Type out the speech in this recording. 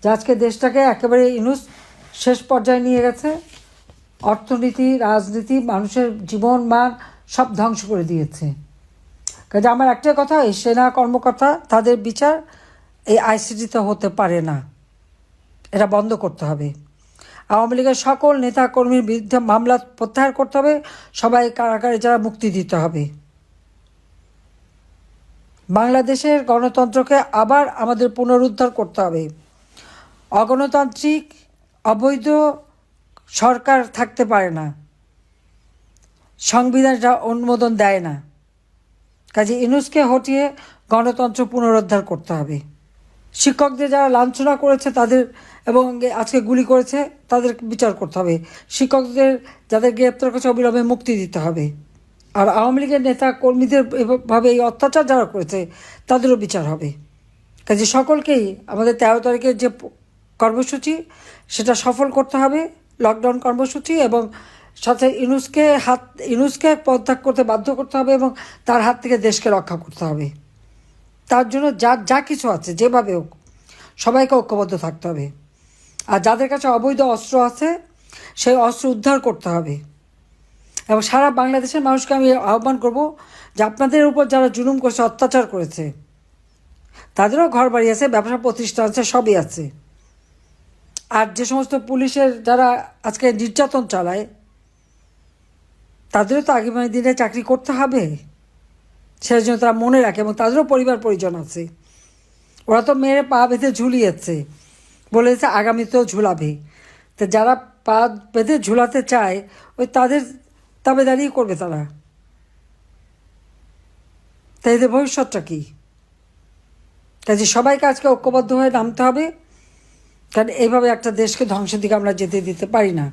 যে আজকে দেশটাকে একেবারে ইনুস শেষ পর্যায়ে নিয়ে গেছে। অর্থনীতি, রাজনীতি, মানুষের জীবন মান সব ধ্বংস করে দিয়েছে। কাজে আমার একটাই কথা, এই সেনা কর্মকর্তা তাদের বিচার এই আইসিটিতে হতে পারে না, এটা বন্ধ করতে হবে। আওয়ামী লীগের সকল নেতা কর্মীর বিরুদ্ধে মামলা প্রত্যাহার করতে হবে, সবাই কারাগারে যারা মুক্তি দিতে হবে। বাংলাদেশের গণতন্ত্রকে আবার আমাদের পুনরুদ্ধার করতে হবে। অগণতান্ত্রিক অবৈধ সরকার থাকতে পারে না, সংবিধান এটা অনুমোদন দেয় না। কাজে ইউনূসকে হটিয়ে গণতন্ত্র পুনরুদ্ধার করতে হবে। শিক্ষকদের যারা লাঞ্ছনা করেছে তাদের এবং আজকে গুলি করেছে তাদের বিচার করতে হবে। শিক্ষকদের যাদের গ্রেপ্তার করেছে অবিলম্বে মুক্তি দিতে হবে। আর আওয়ামী লীগের নেতা কর্মীদের এভাবে এই অত্যাচার যারা করেছে তাদেরও বিচার হবে। কাজে সকলকেই আমাদের 13 তারিখের যে কর্মসূচি সেটা সফল করতে হবে, লকডাউন কর্মসূচি, এবং সাথে ইউনূসকে পদত্যাগ করতে বাধ্য করতে হবে এবং তার হাত থেকে দেশকে রক্ষা করতে হবে। তার জন্য যা কিছু আছে যেভাবে হোক সবাইকে ঐক্যবদ্ধ থাকতে হবে। আর যাদের কাছে অবৈধ অস্ত্র আছে সেই অস্ত্র উদ্ধার করতে হবে। এবং সারা বাংলাদেশের মানুষকে আমি আহ্বান করব যে আপনাদের উপর যারা জুলুম করেছে, অত্যাচার করেছে, তাদেরও ঘর বাড়ি আছে, ব্যবসা প্রতিষ্ঠান আছে, সবই আছে। আর যে সমস্ত পুলিশের যারা আজকে নির্যাতন চালায় তাদেরও তো আগামী দিনে চাকরি করতে হবে, সেই জন্য তারা মনে রাখে, এবং তাদেরও পরিবার পরিজন আছে। ওরা তো মেরে পা বেঁধে ঝুলিয়েছে, বলেছে আগামীতেও ঝুলাবে। তো যারা পা বেঁধে ঝুলাতে চায় ওই তাদের দাবিদারি করবে তারা। তাই এদের ভবিষ্যৎটা কী? কাজে সবাইকে আজকে ঐক্যবদ্ধ হয়ে নামতে হবে, কারণ এইভাবে একটা দেশকে ধ্বংসের দিকে আমরা যেতে দিতে পারি না।